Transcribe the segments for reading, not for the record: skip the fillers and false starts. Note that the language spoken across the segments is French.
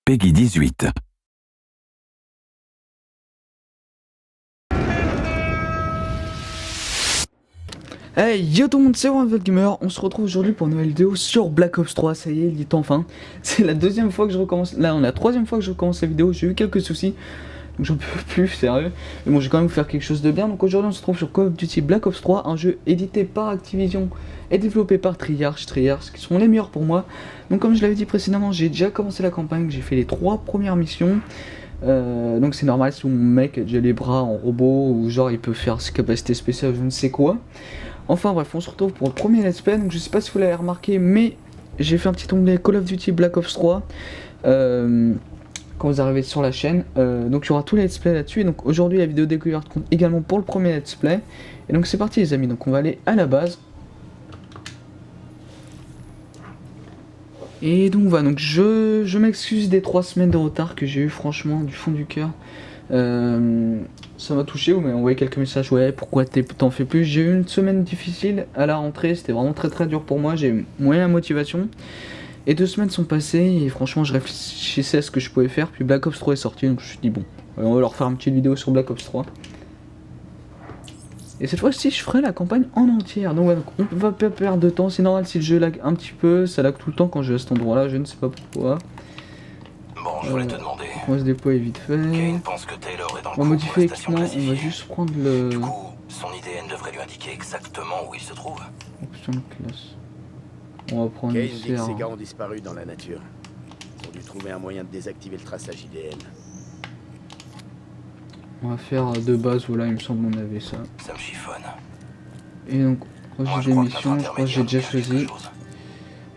Peggy 18. Hey yo tout le monde, c'est Warvel Gamer. On se retrouve aujourd'hui pour une nouvelle vidéo sur Black Ops 3. Ça y est, il est enfin. C'est la deuxième fois que je recommence. Là, on est la troisième fois que je recommence la vidéo. J'ai eu quelques soucis, donc j'en peux plus, sérieux. Mais bon, j'ai quand même faire quelque chose de bien. Donc aujourd'hui, on se retrouve sur Call of Duty Black Ops 3, un jeu édité par Activision et développé par Treyarch, qui sont les meilleurs pour moi. Donc comme je l'avais dit précédemment, j'ai déjà commencé la campagne. J'ai fait les 3 premières missions. Donc c'est normal si mon mec a déjà les bras en robot ou genre il peut faire ses capacités spéciales, je ne sais quoi. Enfin bref, on se retrouve pour le premier let's play. Donc je sais pas si vous l'avez remarqué, mais j'ai fait un petit onglet Call of Duty Black Ops 3 quand vous arrivez sur la chaîne. Donc il y aura tous les let's play là-dessus. Et donc aujourd'hui la vidéo découverte compte également pour le premier let's play. Et donc c'est parti les amis, donc on va aller à la base. Et donc voilà, donc je m'excuse des 3 semaines de retard que j'ai eu, franchement, du fond du cœur. Ça m'a touché, vous m'avez envoyé quelques messages, ouais, pourquoi t'en fais plus. J'ai eu une semaine difficile à la rentrée, c'était vraiment très dur pour moi, j'ai eu moyen la motivation. Et 2 semaines sont passées et franchement je réfléchissais à ce que je pouvais faire, puis Black Ops 3 est sorti, donc je me suis dit bon, on va leur faire une petite vidéo sur Black Ops 3. Et cette fois-ci, je ferai la campagne en entière. Donc voilà, on va pas perdre de temps. C'est normal si le jeu lag un petit peu. Ça lag tout le temps quand je vais à cet endroit-là. Je ne sais pas pourquoi. Bon, je voulais te demander. On va se déployer vite fait. Kane pense que Taylor est dans le On va coup modifier pour la station l'équipement. On va classifiée. juste prendre le... Du coup, son IDN devrait lui indiquer exactement où il se trouve. Option de classe. On va prendre Kane une dit que ces serre. gars ont disparu dans la nature. Ils ont dû trouver un moyen de désactiver le traçage IDN. On va faire de base. Voilà, il me semble qu'on avait ça. Ça me chiffonne. Et donc, Moi, registre je des crois que notre missions. Je crois que j'ai déjà intermédiaire nous dit choisi. quelque chose.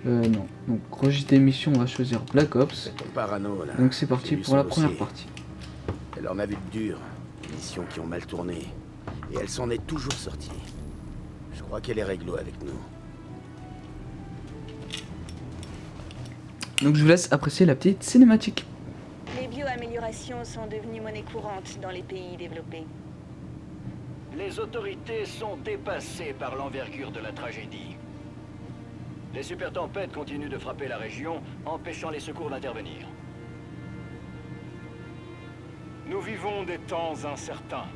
Non. Donc, registre des missions. On va choisir Black Ops. Ton parano, là. Donc, c'est parti J'ai lu pour la son première dossier. partie. Elle en a vu de dur. Des missions qui ont mal tourné. Et elle s'en est toujours sortie. Je crois qu'elle est réglo avec nous. Donc, je vous laisse apprécier la petite cinématique. Les bioaméliorations sont devenues monnaie courante dans les pays développés. Les autorités sont dépassées par l'envergure de la tragédie. Les super tempêtes continuent de frapper la région, empêchant les secours d'intervenir. Nous vivons des temps incertains.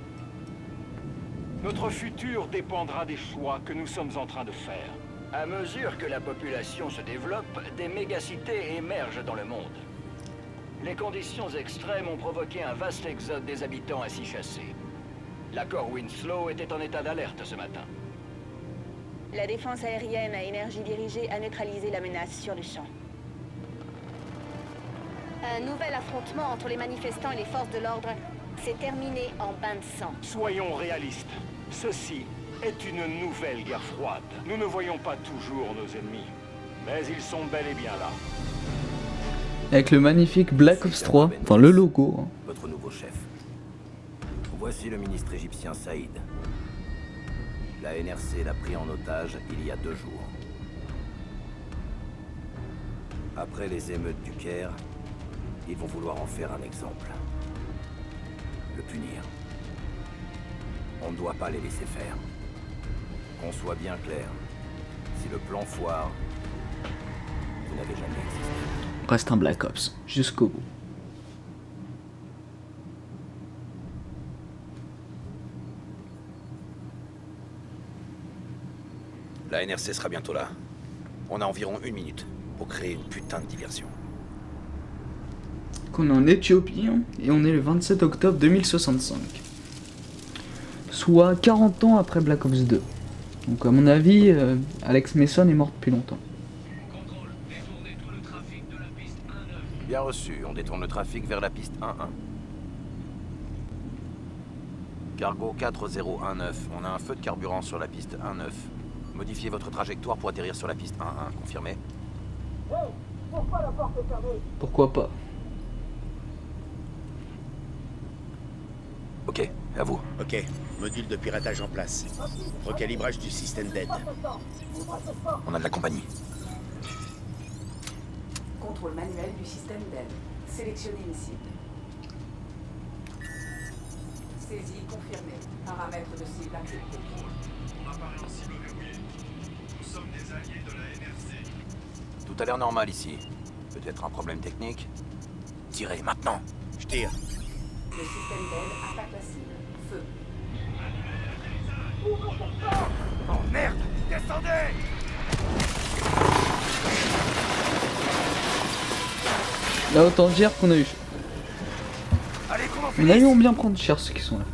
Notre futur dépendra des choix que nous sommes en train de faire. À mesure que la population se développe, des mégacités émergent dans le monde. Les conditions extrêmes ont provoqué un vaste exode des habitants ainsi chassés. L'accord Winslow était en état d'alerte ce matin. La défense aérienne à énergie dirigée a neutralisé la menace sur le champ. Un nouvel affrontement entre les manifestants et les forces de l'ordre s'est terminé en bain de sang. Soyons réalistes. Ceci est une nouvelle guerre froide. Nous ne voyons pas toujours nos ennemis, mais ils sont bel et bien là. Avec le magnifique Black Ops 3. Enfin, le logo. Hein. Votre nouveau chef. Voici le ministre égyptien Saïd. La NRC l'a pris en otage il y a 2 jours. Après les émeutes du Caire, ils vont vouloir en faire un exemple. Le punir. On ne doit pas les laisser faire. Qu'on soit bien clair. Si le plan foire, vous n'avez jamais existé. Reste un Black Ops. Jusqu'au bout. La NRC sera bientôt là. On a environ 1 minute pour créer une putain de diversion. On est en Éthiopie hein, et on est le 27 octobre 2065. Soit 40 ans après Black Ops 2. Donc à mon avis, Alex Mason est mort depuis longtemps. Bien reçu, on détourne le trafic vers la piste 1-1. Cargo 4019, on a un feu de carburant sur la piste 1-9. Modifiez votre trajectoire pour atterrir sur la piste 1-1, confirmé? Pourquoi pas? Ok, à vous. Ok, module de piratage en place. Recalibrage du système d'aide. On a de la compagnie. Contrôle manuel du système d'aide. Sélectionnez une cible. Saisie confirmée. Paramètres de cible acceptés. On apparaît en cible verrouillée. Nous sommes des alliés de la NRC. Tout a l'air normal ici. Peut-être un problème technique? Tirez, maintenant. Je tire. Le système d'aide attaque la cible. Feu. Oh merde! Descendez! Là, autant dire qu'on a eu. Allez, qu'on en On a finisse! eu on bien prendre cher ceux qui sont là.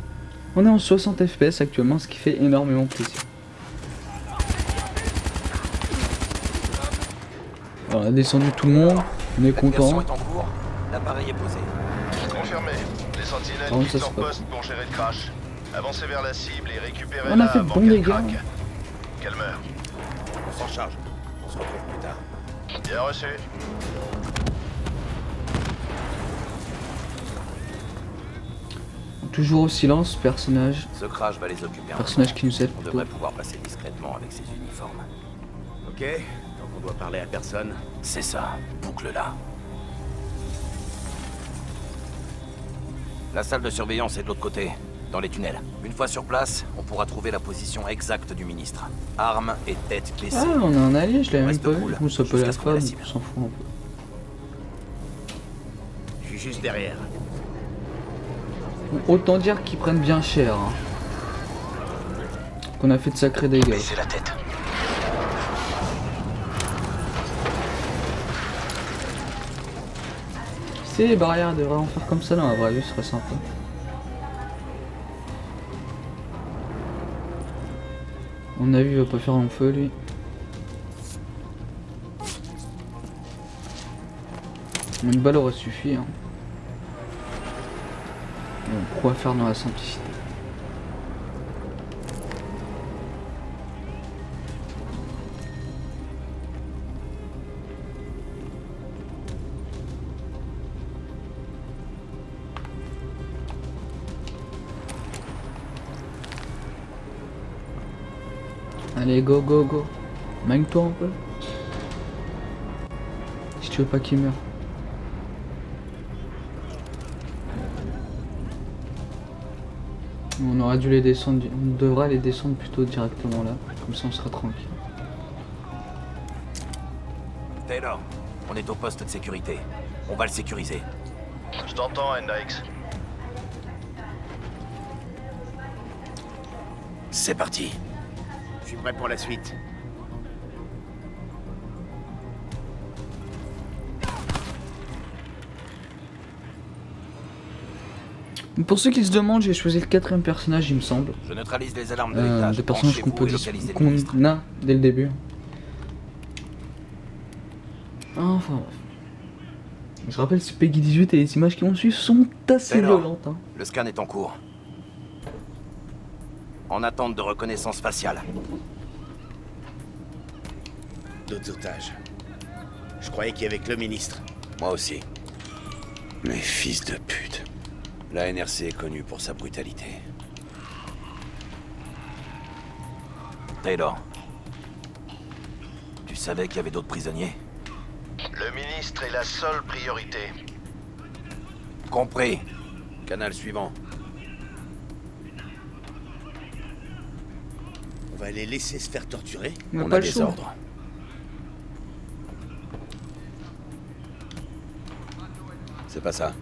On est en 60 FPS actuellement, ce qui fait énormément plaisir. Alors, on a descendu tout le monde, on est La diversion content. est en cours. L'appareil est posé. Confirmé. Les sentinelles Par contre, ça, quittent c'est leur pas poste pour gérer le crash. Avancez vers la cible et récupérez-la On a fait de avant bons qu'elle dégâts. craque. Calmeur. On s'en charge. On se retrouve plus tard. Bien reçu. Toujours au silence, personnage. Ce crash va les occuper un Personnage moment. qui nous aide On plutôt. devrait pouvoir passer discrètement avec ces uniformes. Ok, donc on doit parler à personne. C'est ça. Boucle-la. La salle de surveillance est de l'autre côté, dans les tunnels. Une fois sur place, on pourra trouver la position exacte du ministre. Armes et tête baissée. Ah, on a un allié, je l'avais même Reste pas vu. cool, Comment ça peut jusqu'à la ce qu'on ait la femme, cible. on s'en fout un peu. Je suis juste derrière. Bon, autant dire qu'ils prennent bien cher. Hein. Qu'on a fait de sacrés dégâts. Baissez la tête. Si les barrières devraient en faire comme ça dans la vraie vie, ce serait sympa. On a vu, il va pas faire long feu lui. Une balle aurait suffi. Hein. Et on pourra faire dans la simplicité. Allez, go, go, go. Magne-toi un peu. Si tu veux pas qu'il meure. On aurait dû les descendre, on devrait les descendre plutôt directement là. Comme ça on sera tranquille. Taylor, on est au poste de sécurité. On va le sécuriser. Je t'entends, Hendrix. C'est parti. Je suis prêt pour la suite. Pour ceux qui se demandent, j'ai choisi le quatrième personnage, il me semble. Je neutralise les alarmes de l'étage. Des personnages qu'on Branchez-vous peut et localisez le ministre. qu'on a dès le début. Enfin bref. Je rappelle, c'est Peggy 18 et les images qui vont suivre sont assez Taylor. violentes. Hein. Le scan est en cours. En attente de reconnaissance faciale. D'autres otages. Je croyais qu'il y avait que le ministre. Moi aussi. Mais fils de pute. La NRC est connue pour sa brutalité. Taylor. Tu savais qu'il y avait d'autres prisonniers? Le ministre est la seule priorité. Compris. Canal suivant. On va les laisser se faire torturer. On On n'a pas a le des choix. ordres. C'est pas ça.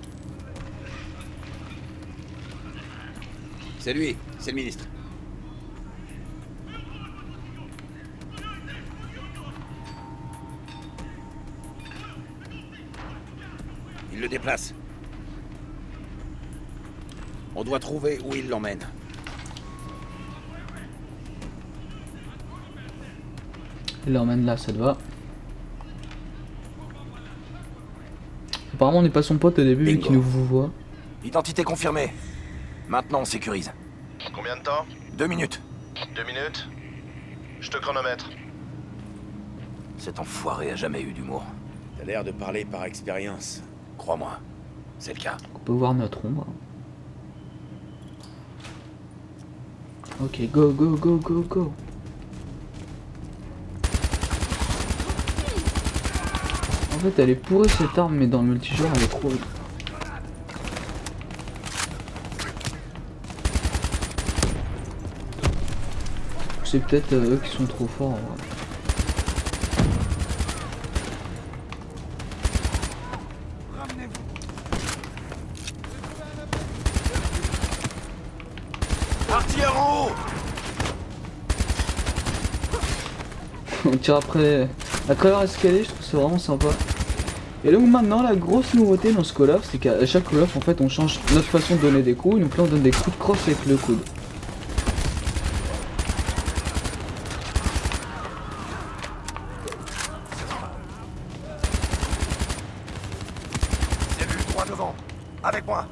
C'est lui, c'est le ministre. Il le déplace. On doit trouver où il l'emmène. Il l'emmène là, ça te va. Apparemment on n'est pas son pote au début vu Bingo. qu'il nous voit. Identité confirmée. Maintenant on sécurise. Combien de temps? 2 minutes. 2 minutes? Je te chronomètre. Cet enfoiré a jamais eu d'humour. T'as l'air de parler par expérience. Crois-moi. C'est le cas. On peut voir notre ombre. Ok, go, go, go, go, go. En fait, elle est pourrie cette arme, mais dans le multijoueur, elle est trop. C'est peut-être eux qui sont trop forts. En vrai. tire en haut. On tire après à travers l'escalier, je trouve ça vraiment sympa. Et donc maintenant la grosse nouveauté dans ce Call of, c'est qu'à chaque Call of en fait on change notre façon de donner des coups, donc là on donne des coups de crosse avec le coude. C'est lui, droit devant. Avec moi.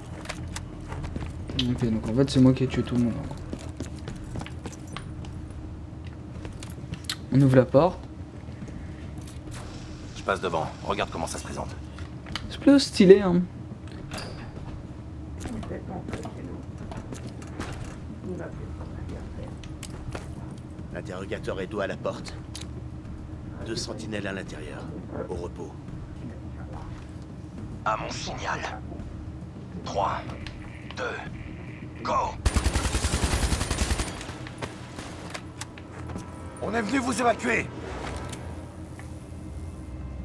Ok, donc en fait c'est moi qui ai tué tout le monde. On ouvre la porte. Je passe devant. Regarde comment ça se présente. C'est plutôt stylé hein. L'interrogateur est dos à la porte. 2 sentinelles à l'intérieur, au repos. À mon signal. 3, 2, go! On est venu vous évacuer.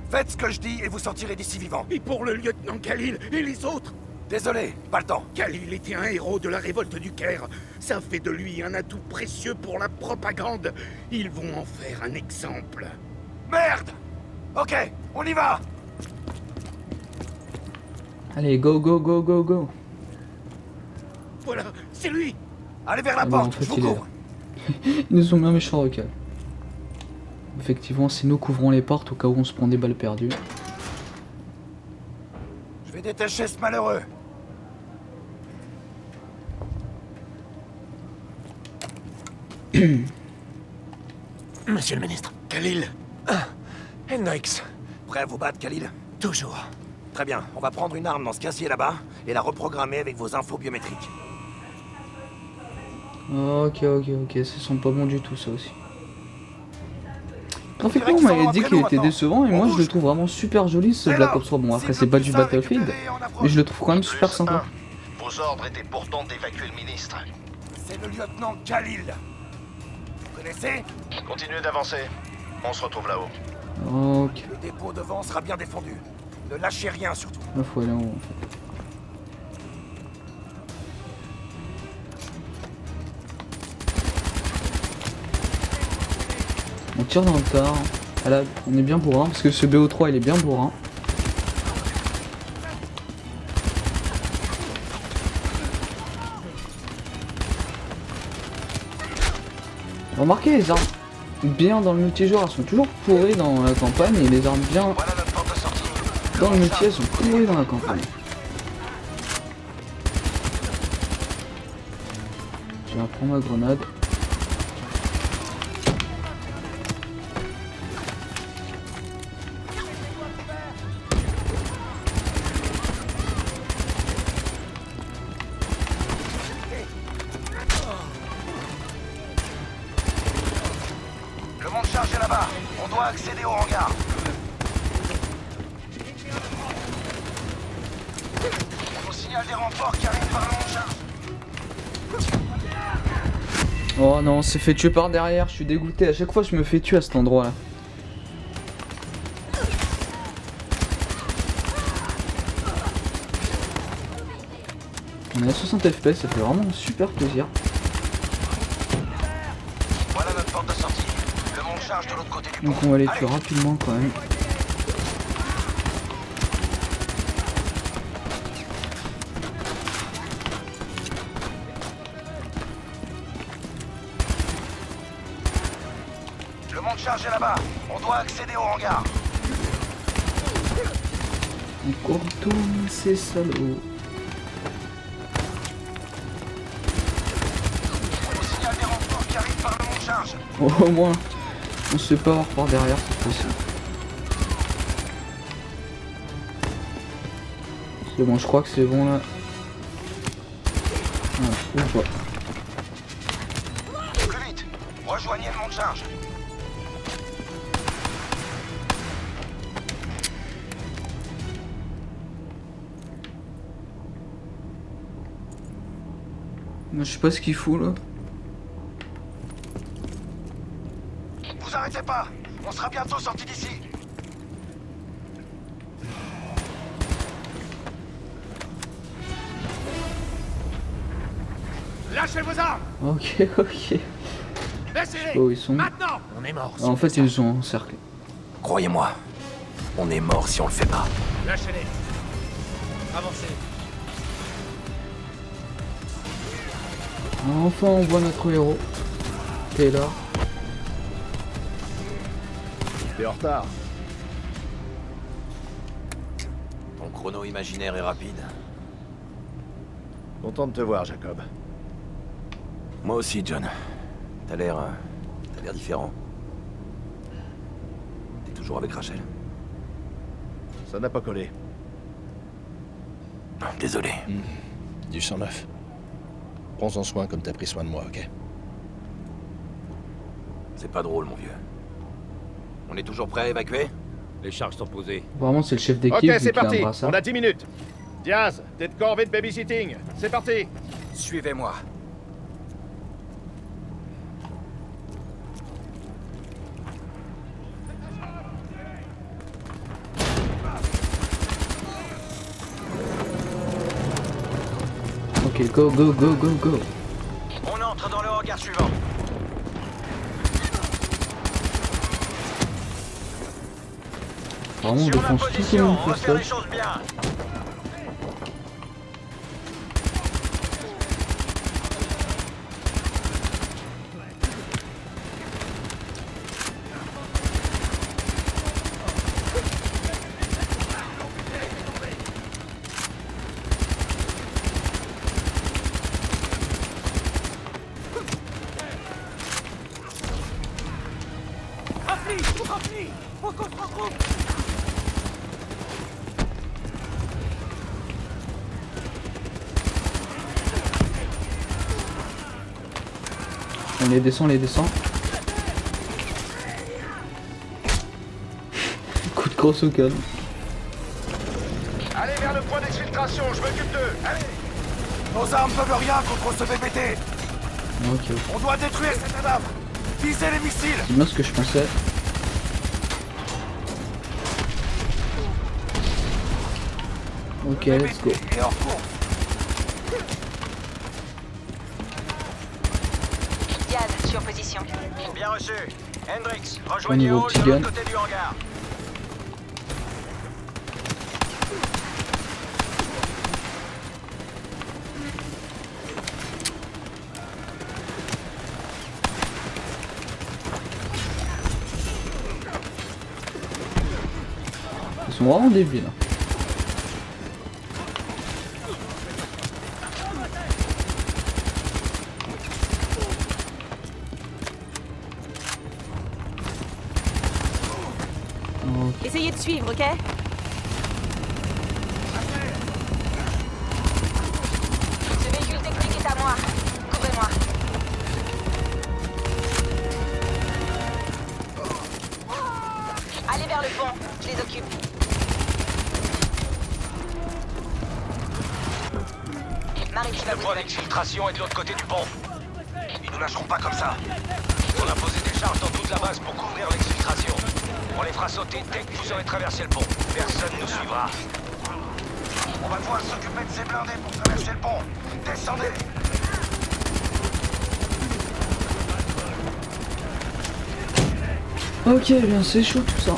Faites ce que je dis et vous sortirez d'ici vivant. Et pour le lieutenant Khalil et les autres? Désolé, pas le temps. Khalil était un héros de la révolte du Caire. Ça fait de lui un atout précieux pour la propagande. Ils vont en faire un exemple. Merde! Ok, on y va! Allez, go go go go go. Voilà, c'est lui. Allez vers la Ah bah, porte, en fait, je vous il est couvre. Ils nous ont mis un méchant recal. Effectivement, c'est nous couvrons les portes au cas où on se prend des balles perdues. Je vais détacher ce malheureux. Monsieur le ministre. Khalil. Hendrix. Prêt à vous battre, Khalil? Toujours. Très bien, on va prendre une arme dans ce casier là-bas et la reprogrammer avec vos infos biométriques. Ok, ça sent pas bon du tout ça aussi. Graphiquement, on m'avait dit qu'il était décevant et moi je le trouve vraiment super joli ce Black Ops 3. Bon, après c'est pas du Battlefield, mais je le trouve quand même super Plus sympa. 1. Vos ordres étaient pourtant d'évacuer le ministre. C'est le lieutenant Khalil. Vous connaissez? Continuez d'avancer. On se retrouve là-haut. Ok, Le dépôt devant sera bien défendu. Ne lâchez rien surtout. là faut aller en haut en fait. On tire dans le tas. Ah là, on est bien bourrin parce que ce BO3 il est bien bourrin. Remarquez les armes bien dans le multijoueur, elles sont toujours pourries dans la campagne et les armes bien Voilà notre porte de sortie. dans le multi elles sont pourries dans la campagne. Je vais prendre ma grenade. Le monde chargé là-bas. On doit accéder au hangar. On nous signale des renforts qui arrivent par le monde charge. Oh non, on s'est fait tuer par derrière, je suis dégoûté. À chaque fois, je me fais tuer à cet endroit-là. On est à 60 FPS, ça fait vraiment super plaisir. Voilà notre porte de sortie. Le monde charge de l'autre côté du pont. Donc on va les tuer Allez. rapidement quand même. Le monde chargé là-bas. On doit accéder au hangar. On retourne ces salauds. On nous signale des renforts qui arrivent par le monde charge. Oh, au moins, on se fait pas avoir par derrière cette fois-ci. C'est bon, je crois que c'est bon là. Ah, ouf, ouais. Plus vite. Rejoignez le monde charge. Je sais pas ce qu'il fout là. Vous arrêtez pas. On sera bientôt sortis d'ici. Lâchez vos armes. Ok, ok. Laissez-les. Oh, ils sont... Maintenant. On est mort. En fait, ils sont encerclés. Croyez-moi, on est mort si on le fait pas. Lâchez-les. Avancez. Enfin, on voit notre héros. Taylor. T'es en retard. Ton chrono imaginaire est rapide. Content de te voir, Jacob. Moi aussi, John. T'as l'air différent. T'es toujours avec Rachel? Ça n'a pas collé. Désolé. Du sang neuf. Prends-en soin comme t'as pris soin de moi, ok? C'est pas drôle, mon vieux. On est toujours prêt à évacuer? Les charges sont posées. Vraiment, c'est le chef d'équipe. Ok, vu c'est qu'il a un parti. brassard. On a 10 minutes. Diaz, t'es de corvée de babysitting. C'est parti. Suivez-moi. Ok, go, go, go, go, go. On entre dans le hangar suivant. Vraiment, on défonce tout le monde on va faire les choses bien. On les descend, Coup de crosse au calme. Allez vers le point d'exfiltration, je m'occupe d'eux. Allez. Nos armes peuvent rien contre ce BPT. Ok, On doit détruire cette cadavre. Visez les missiles. c'est bien ce que je pensais. Ok, let's go. Et hors course. Diaz, sur position. Bien reçu. Hendrix, Au rejoignez niveau Hall petit de gun. l'autre côté du hangar. Ils sont vraiment débiles. Ok. Essayez de suivre, ok? Ce véhicule technique est à moi. Couvrez-moi. Allez vers le pont, je les occupe. Marie, tu vas Le point d'exfiltration est de l'autre côté du pont. Ils nous lâcheront pas comme ça. On a posé des charges dans toute la base pour couvrir l'exfiltration. On les fera sauter dès que vous aurez traversé le pont. Personne ne nous suivra. On va pouvoir s'occuper de ces blindés pour traverser le pont. Descendez. Ok, bien, c'est chaud tout ça.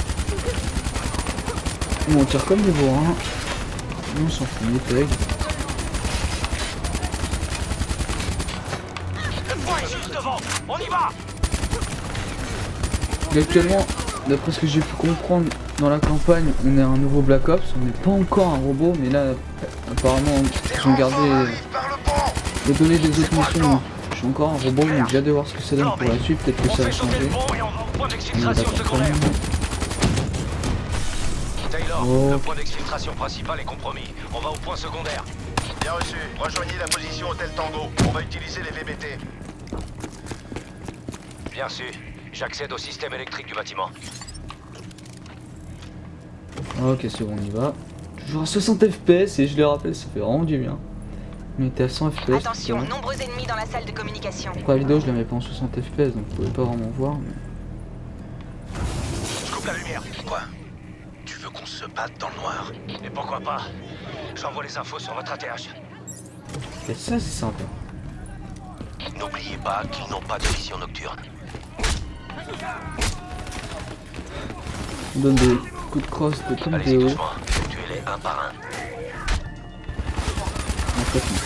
Bon, on tire comme des bourrins. On s'en fout, les tags. Le point est juste devant. On y va. Et actuellement, d'après ce que j'ai pu comprendre dans la campagne, on est un nouveau Black Ops. On n'est pas encore un robot, mais là, apparemment, ils ont gardé les données des autres missions. Je suis encore un robot, donc j'ai hâte de voir ce que ça donne pour la suite. Peut-être que ça va changer. Taylor, Oh. le point d'exfiltration principal est compromis. On va au point secondaire. Bien reçu. Rejoignez la position Hôtel Tango. On va utiliser les VBT. Bien sûr. J'accède au système électrique du bâtiment. Ok, c'est bon, on y va. Toujours à 60 FPS, et je le rappelle, ça fait vraiment du bien. On était à 100 FPS. Attention, tout à l'heure. nombreux ennemis dans la salle de communication. Pour la vidéo, je la mets pas en 60 FPS, donc vous pouvez pas vraiment voir. Mais... Je coupe la lumière. Quoi? Tu veux qu'on se batte dans le noir? Et pourquoi pas? J'envoie les infos sur votre ATH. Et ça, c'est sympa. N'oubliez pas qu'ils n'ont pas de vision nocturne. On donne des coups de crosse de comme Allez-y des hauts. doucement, tuez-les un par un. En fait, non.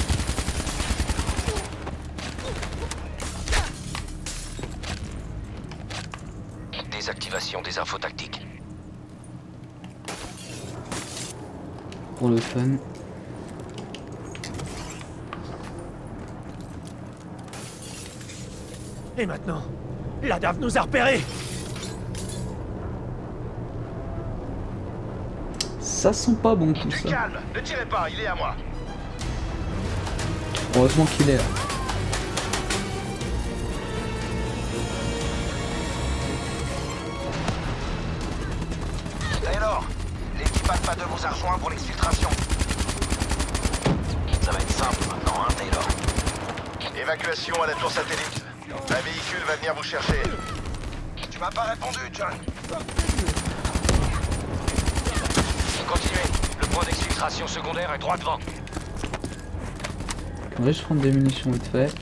Désactivation des infos tactiques. Pour le fun. Et maintenant, la DAF nous a repérés. Ça sent pas bon tout Du ça. calme, ne tirez pas, il est à moi. Heureusement qu'il est là. Taylor, l'équipe Alpha 2 vous a rejoint pour l'exfiltration. Ça va être simple maintenant, hein, Taylor. Évacuation à la tour satellite. Un véhicule va venir vous chercher. Tu m'as pas répondu, John. Continuez. Le point d'exfiltration secondaire est droit devant. On va juste prendre des munitions vite fait.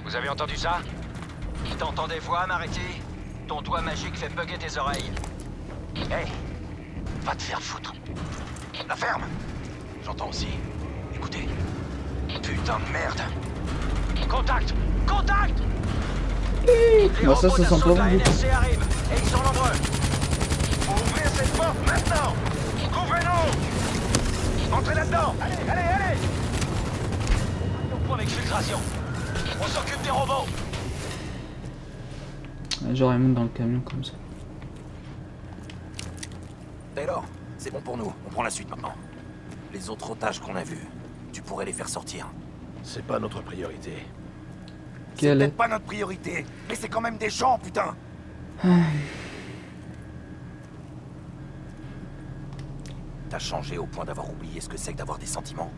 Vous avez entendu ça? T'entends des voix, Mariti? Ton doigt magique fait bugger tes oreilles. Hey, va te faire foutre. La ferme. J'entends aussi. Écoutez. Putain de merde. Contact! Contact! Bah ça sent pas bon du tout. arrivent, et ils sont nombreux. Ouvrez cette porte maintenant. Couvrez-nous. Entrez là-dedans. Allez, allez, allez. Au point d'exfiltration. On s'occupe des robots. Genre il monte dans le camion comme ça. Taylor, c'est bon pour nous. On prend la suite maintenant. Les autres otages qu'on a vus, tu pourrais les faire sortir. C'est pas notre priorité. C'est Quelle est... peut-être pas notre priorité, mais c'est quand même des gens, putain. T'as changé au point d'avoir oublié ce que c'est que d'avoir des sentiments.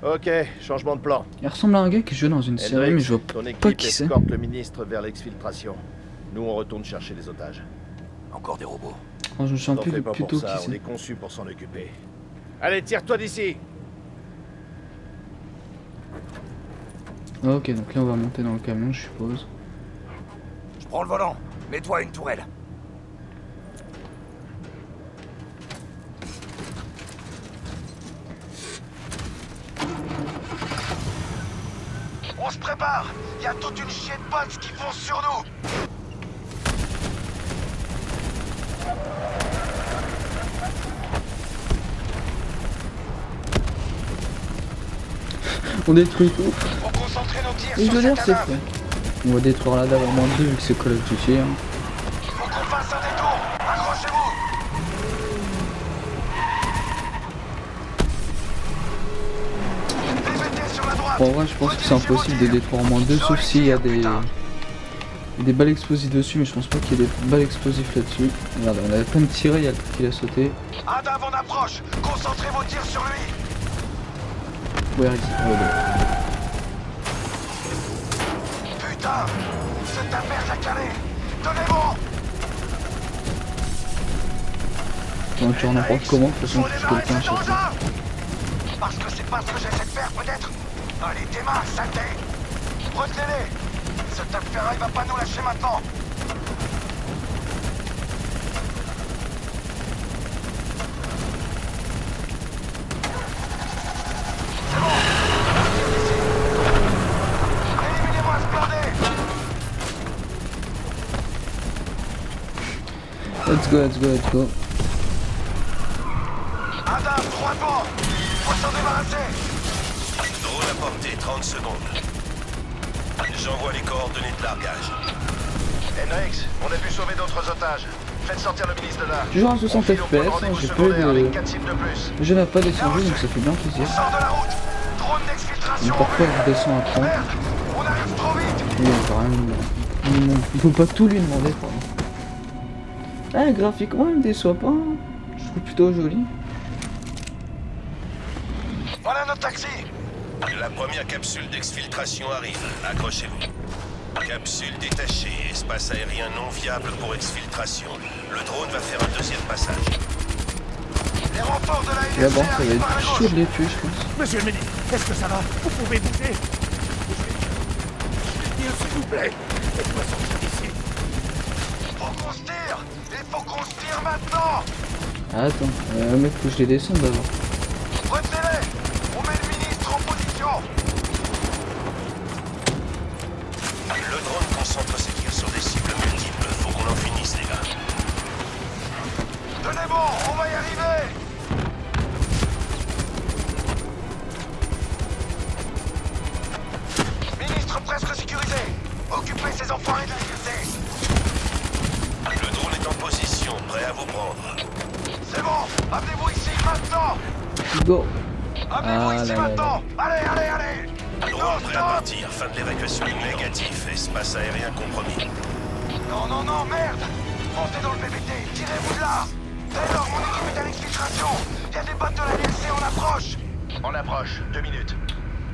Ok, changement de plan. Il ressemble à un gars qui joue dans une série mais je vois ton équipe pas qui c'est. escorte le ministre vers l'exfiltration. Nous, on retourne chercher les otages. Encore des robots. Oh, je me sens T'en plus fais pas plutôt pour ça, qui on c'est. est conçu pour s'en occuper. Allez, tire-toi d'ici. Ok, donc là on va monter dans le camion, je suppose. Je prends le volant. Mets-toi à une tourelle. On se prépare. Il y a toute une chier de bots qui foncent sur nous. On détruit tout. Faut concentrer nos tirs Et je sur veux dire, cette c'est nave. fait. On va détruire la dalle en moins 2 vu que c'est Call of Duty. Hein. Faut qu'on fasse un détour. Accrochez-vous. Démettez sur la droite. En vrai, je pense que c'est impossible de détruire en moins 2 sauf s'il y a des balles explosives dessus, mais je pense pas qu'il y ait des balles explosives là-dessus. Regarde, on avait pas de tirer, il y a le truc qui a sauté. Adam en approche. Concentrez vos tirs sur lui. Where is it? Oh, là. Putain, c'est ta merde à caler. Donnez-moi. On tire n'importe comment, de toute façon, je suis quelqu'un à chaque fois. Parce que c'est pas ce que j'essaie de faire, peut-être. Allez, démarre, saleté. Retenez-les. Ce tape-ferraille va pas nous lâcher maintenant. C'est bon. Éliminez-moi ce blindé. Let's go, let's go, let's go. Adam, droit devant. Faut s'en débarrasser. Drone à portée, 30 secondes. J'envoie les coordonnées de largage. Hendrix, on a pu sauver d'autres otages. Faites sortir le ministre de là. Toujours à 60 On file au point de FPS, hein, rendez-vous j'ai pas secondaire avec eu 4 cibles de plus. de... Je n'ai pas descendu, donc ça fait bien plaisir. On sort de la route. Drone Mais d'exfiltration. parfois je descends à 30. Merde, on arrive trop vite. Oui, quand même. On peut pas tout lui demander, quoi. Ah, graphiquement, il me déçoit pas. Hein. Je trouve plutôt joli. Voilà notre taxi. La première capsule d'exfiltration arrive. Accrochez-vous. Capsule détachée, espace aérien non viable pour exfiltration. Le drone va faire un deuxième passage. Les renforts de la Là NSC bon, ça va arrivent par la être gauche. chaud de les tuer, je pense. Monsieur le ministre, est-ce que ça va? Vous pouvez bouger? S'il vous plaît, faites-moi sortir d'ici. Faut qu'on se tire. Il faut qu'on se tire maintenant. Attends, mec, faut que je les descende d'abord. Retirez. On met le ministre en position. Le drone concentre ses tirs sur des cibles multiples. Faut qu'on en finisse, les gars. Tenez bon, on va y arriver. Ministre presque sécurisé. Occupez ces enfoirés de la NSC. Le drone est en position, prêt à vous prendre. C'est bon, amenez-vous ici maintenant. Go. Amenez-vous Ah ici là là maintenant. Allez, allez, allez. Drone prêt à partir. Fin de l'évacuation. Négatif. Espace aérien compromis. Non, non, non, merde. Montez dans le PPT, tirez-vous de là. Taylor, mon équipe est à l'exfiltration. Il y a des bottes de la NSC en approche. On approche, 2 minutes.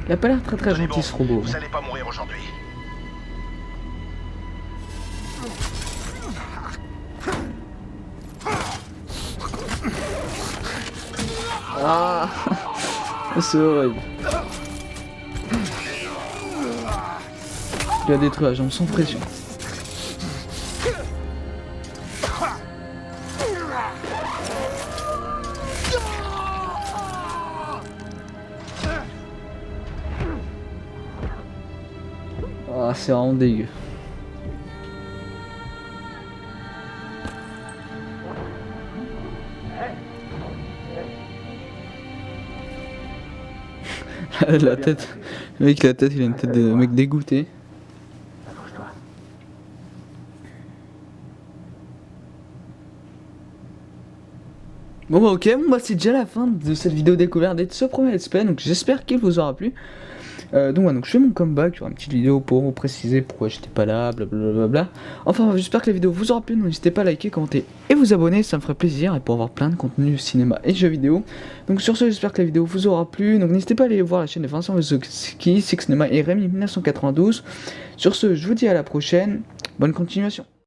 Il a pas l'air très Tenez gentil bon, ce robot. Vous allez pas mourir aujourd'hui. Ah, c'est horrible. Il a détruit la jambe sans pression. Ah, c'est vraiment dégueu. La tête, le mec, la tête, il a une tête de mec dégoûté. Bon bah ok, bon bah c'est déjà la fin de cette vidéo découverte et de ce premier let's play, donc j'espère qu'il vous aura plu. Donc voilà, donc je fais mon comeback, il y aura une petite vidéo pour vous préciser pourquoi j'étais pas là, blablabla. Enfin j'espère que la vidéo vous aura plu, n'hésitez pas à liker, commenter et vous abonner, ça me ferait plaisir, et pour avoir plein de contenu cinéma et jeux vidéo. Donc sur ce, j'espère que la vidéo vous aura plu, donc n'hésitez pas à aller voir la chaîne de Vincent Wozowski, Six Cinema et Rémi 1992. Sur ce, je vous dis à la prochaine, bonne continuation.